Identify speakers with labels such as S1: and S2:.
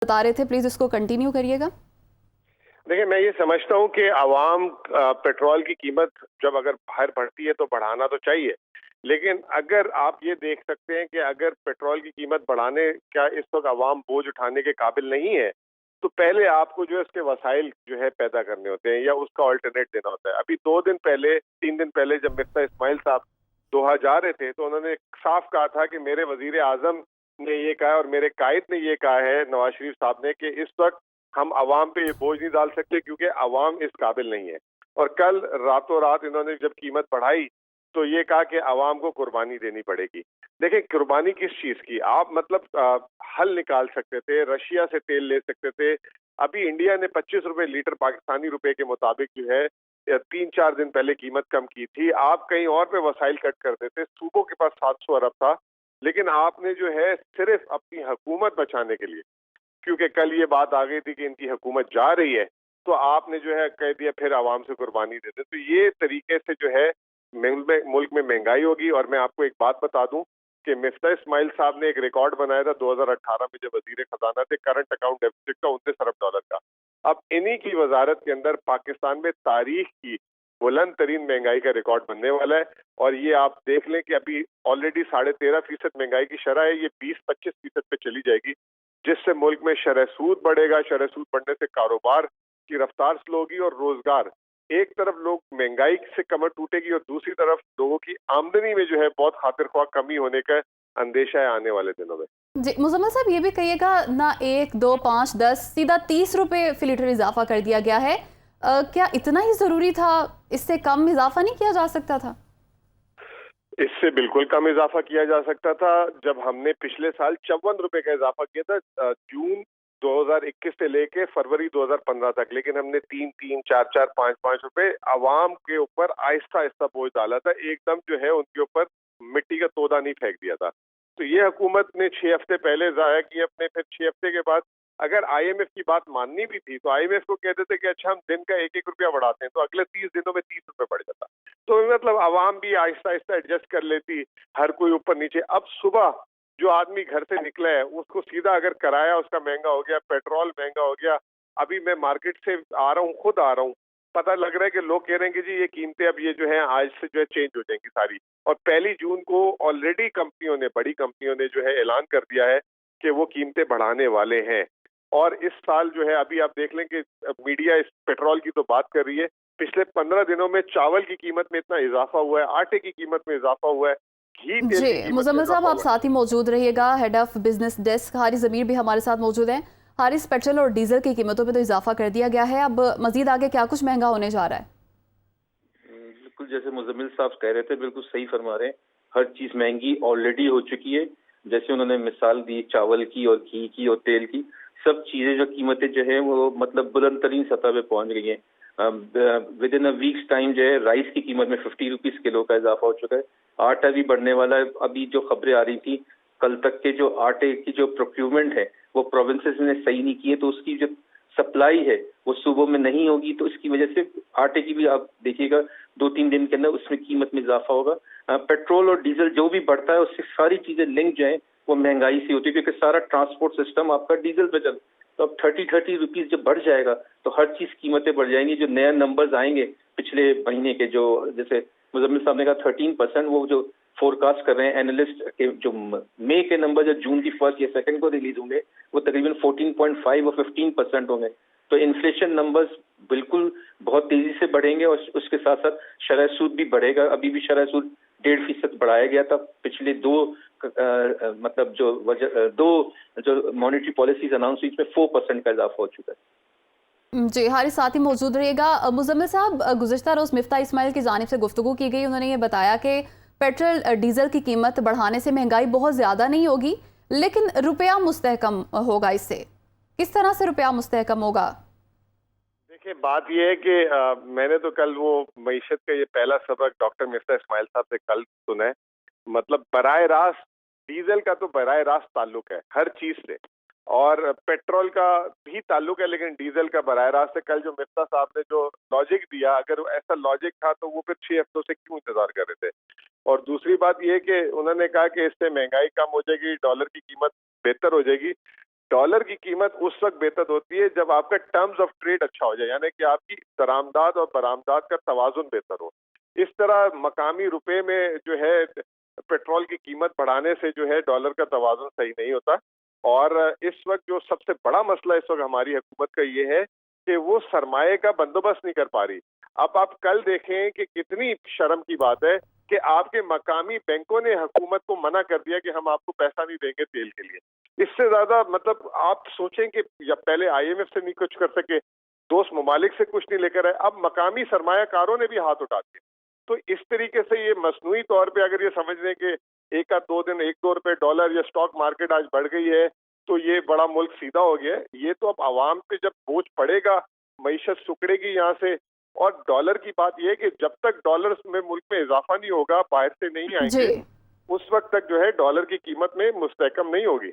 S1: बता रहे थे, प्लीज इसको कंटिन्यू करिएगा।
S2: देखिए, मैं ये समझता हूँ कि आवाम पेट्रोल की कीमत जब अगर बाहर बढ़ती है तो बढ़ाना तो चाहिए, लेकिन अगर आप ये देख सकते हैं कि अगर पेट्रोल की कीमत बढ़ाने का इस वक्त आवाम बोझ उठाने के काबिल नहीं है, तो पहले आपको जो है उसके वसाइल जो है पैदा करने होते हैं या उसका ऑल्टरनेट देना होता है। अभी 2 दिन पहले, 3 दिन पहले जब मिर्जा इस्माइल साहब दोहा जा रहे थे तो उन्होंने साफ कहा था कि मेरे वजीर आजम ने ये कहा और मेरे कायद ने ये कहा है, नवाज शरीफ साहब ने, कि इस वक्त हम आवाम पे ये बोझ नहीं डाल सकते क्योंकि आवाम इस काबिल नहीं है। और कल रातों रात इन्होंने जब कीमत बढ़ाई तो ये कहा कि आवाम को कुर्बानी देनी पड़ेगी। देखिए, कुर्बानी किस चीज की? आप मतलब हल निकाल सकते थे, रशिया से तेल ले सकते थे। अभी इंडिया ने 25 रुपए लीटर पाकिस्तानी रुपए के मुताबिक जो है 3-4 दिन पहले कीमत कम की थी। आप कहीं और पे वसाइल कट कर देते, सूबों के पास 700 अरब था, लेकिन आपने जो है सिर्फ अपनी हुकूमत बचाने के लिए, क्योंकि कल ये बात आ गई थी कि इनकी हुकूमत जा रही है, तो आपने जो है कह दिया फिर आवाम से कुर्बानी दे दे। तो ये तरीके से जो है मुल्क में महंगाई होगी। और मैं आपको एक बात बता दूं कि मिफ्ता इस्माइल साहब ने एक रिकॉर्ड बनाया था 2018 में जब वजीर खजाना थे, करंट अकाउंट डेफिसिट का 29 अरब डॉलर का। अब इन्हीं की वजारत के अंदर पाकिस्तान में तारीख की बुलंद तरीन महंगाई का रिकॉर्ड बनने वाला है। और ये आप देख लें कि अभी ऑलरेडी 13.5% महंगाई की शरह है, ये 20-25% पे चली जाएगी, जिससे मुल्क में शरह सूद बढ़ेगा। शरह सूद बढ़ने से कारोबार की रफ्तार स्लो होगी और रोजगार, एक तरफ लोग महंगाई से कमर टूटेगी और दूसरी तरफ लोगों की आमदनी में जो है बहुत खातिर ख्वाह कमी होने का अंदेशा है आने वाले दिनों में।
S1: जी मुजम्मिल साहब, ये भी कहिएगा ना, 1, 2, 5, 10 सीधा 30 रुपए फी लीटर इजाफा कर दिया गया है। क्या इतना ही जरूरी था? इससे कम इजाफा नहीं किया जा सकता था?
S2: इससे बिल्कुल कम इजाफा किया जा सकता था। जब हमने पिछले साल 54 रुपए का इजाफा किया था, जून 2021 से लेके फरवरी 2015 तक, लेकिन हमने 3-3, 4-4, 5-5 रुपए आवाम के ऊपर आहिस्ता आहिस्ता बोझ डाला था, एकदम जो है उनके ऊपर मिट्टी का तोदा नहीं फेंक दिया था। तो ये हुकूमत ने 6 हफ्ते पहले जाया किए अपने, फिर 6 हफ्ते के बाद अगर आईएमएफ की बात माननी भी थी तो आईएमएफ को कहते थे कि अच्छा हम दिन का 1-1 रुपया बढ़ाते हैं, तो अगले 30 दिनों में 30 रुपए बढ़ जाता। तो मतलब आवाम भी आहिस्ता आहिस्ता एडजस्ट कर लेती, हर कोई ऊपर नीचे। अब सुबह जो आदमी घर से निकला है उसको सीधा अगर किराया उसका महंगा हो गया, पेट्रोल महंगा हो गया। अभी मैं मार्केट से आ रहा हूँ, खुद आ रहा हूँ, पता लग रहा है कि लोग कह रहे हैं कि जी ये कीमतें अब ये जो है आज से जो है चेंज हो जाएंगी सारी। और 1 जून को ऑलरेडी कंपनियों ने, बड़ी कंपनियों ने जो है ऐलान कर दिया है कि वो कीमतें बढ़ाने वाले हैं। और इस साल जो है अभी आप देख लें कि मीडिया इस पेट्रोल की तो बात कर रही है, पिछले 15 दिनों में चावल की कीमत में इतना इजाफा हुआ है, आटे की कीमत में इजाफा हुआ है, घी तेल
S1: जी
S2: की कीमत में
S1: मुजम्मिल साहब,
S2: इजाफा
S1: आप
S2: हुआ
S1: साथ ही मौजूद रहिएगा। Head of business desk Haris Zameer भी हमारे साथ मौजूद हैं। हारिस, पेट्रोल और डीजल की कीमतों में तो इजाफा कर दिया गया है, अब मजीद आगे क्या कुछ महंगा होने जा रहा है?
S3: बिल्कुल जैसे मुजम्मिल साहब कह रहे थे, बिल्कुल सही फरमा रहे हैं। हर चीज महंगी ऑलरेडी हो चुकी है। जैसे उन्होंने मिसाल दी चावल की और घी की और तेल की, सब चीजें जो कीमतें जो है वो मतलब बुलंद तरीन सतह पे पहुंच गई हैं। With in a weeks time जो है राइस की कीमत में 50 रुपीज किलो का इजाफा हो चुका है। आटा भी बढ़ने वाला है। अभी जो खबरें आ रही थी कल तक के, जो आटे की जो प्रोक्यूरमेंट है वो प्रोविंसेस ने सही नहीं की है, तो उसकी जो सप्लाई है वो सूबों में नहीं होगी, तो इसकी वजह से आटे की भी आप देखिएगा 2-3 दिन के अंदर उसमें कीमत में इजाफा होगा। पेट्रोल और डीजल जो भी बढ़ता है उससे सारी चीजें लिंक जो है वो महंगाई से होती है, क्योंकि सारा ट्रांसपोर्ट सिस्टम आपका डीजल पे चल। तो अब 30-30 रुपीज जब बढ़ जाएगा तो हर चीज कीमतें बढ़ जाएंगी। जो नया नंबर्स आएंगे पिछले महीने के, जो जैसे मुजम्मिल साहब ने कहा 13%, वो जो फोरकास्ट कर रहे हैं एनालिस्ट के, जो मई के नंबर जो जून की फर्स्ट या सेकंड को रिलीज होंगे वो तकरीबन 14.5 और 15% होंगे। तो इन्फ्लेशन नंबर्स बिल्कुल बहुत तेजी से बढ़ेंगे और उसके साथ साथ शरह सूद भी बढ़ेगा। अभी भी शरह सूद 1.5% बढ़ाया गया था। पिछले मतलब दो जो मॉनेटरी पॉलिसीज अनाउंस हुई इसमें 4% का इजाफा हो चुका है।
S1: जी हारिस, साथ ही मौजूद रहेगा। मुजम्मिल साहब, गुज़िश्ता रोज़ मिफ्ता इस्माइल की जानिब से गुफ्तगू की गई, उन्होंने ये बताया कि पेट्रोल डीजल की कीमत बढ़ाने से महंगाई बहुत ज़्यादा नहीं होगी, लेकिन रुपया मुस्तहकम होगा। इससे किस तरह से रुपया मुस्तहकम होगा?
S2: देखिए, बात यह है कि मैंने तो कल वो मईशत का ये पहला सबक डॉक्टर मिफ्ता इस्माइल साहब से कल सुना है। मतलब बराह रास्त डीजल का तो बराह रास्त ताल्लुक है हर चीज से, और पेट्रोल का भी ताल्लुक है, लेकिन डीजल का बराह रास्त है। कल जो मिफ्ता साहब ने जो लॉजिक दिया, अगर ऐसा लॉजिक था तो वो फिर 6 हफ्तों से क्यों इंतजार कर रहे थे? और दूसरी बात यह कि उन्होंने कहा कि इससे महंगाई कम हो जाएगी, डॉलर की कीमत बेहतर हो जाएगी। डॉलर की कीमत उस वक्त बेहतर होती है जब आपका टर्म्स ऑफ ट्रेड अच्छा हो जाए, यानी कि आपकी दरामदाद और बरामदाद का तवाजुन बेहतर हो। इस तरह मकामी रुपए में जो है पेट्रोल की कीमत बढ़ाने से जो है डॉलर का तवाजुन सही नहीं होता। और इस वक्त जो सबसे बड़ा मसला इस वक्त हमारी हुकूमत का ये है कि वो सरमाए का बंदोबस्त नहीं कर पा रही। अब आप कल देखें कि कितनी शर्म की बात है कि आपके मकामी बैंकों ने हुकूमत को मना कर दिया कि हम आपको पैसा नहीं देंगे तेल के लिए। इससे ज्यादा मतलब आप सोचें कि या पहले IMF से नहीं कुछ कर सके, दोस्त ममालिक से कुछ नहीं लेकर आए, अब मकामी सरमायाकारों ने भी हाथ उठा दिए। तो इस तरीके से ये मसनूई तौर पे अगर ये समझ लें कि एक आध दो दिन 1-2 रुपए डॉलर या स्टॉक मार्केट आज बढ़ गई है तो ये बड़ा मुल्क सीधा हो गया है, ये तो अब आवाम पे जब बोझ पड़ेगा, मईशत सुकड़ेगी यहाँ से। और डॉलर की बात यह है कि जब तक डॉलर में मुल्क में इजाफा नहीं होगा, बाहर से नहीं आएंगे,
S1: जी
S2: उस वक्त तक जो है डॉलर की कीमत में मुस्तहकम नहीं होगी।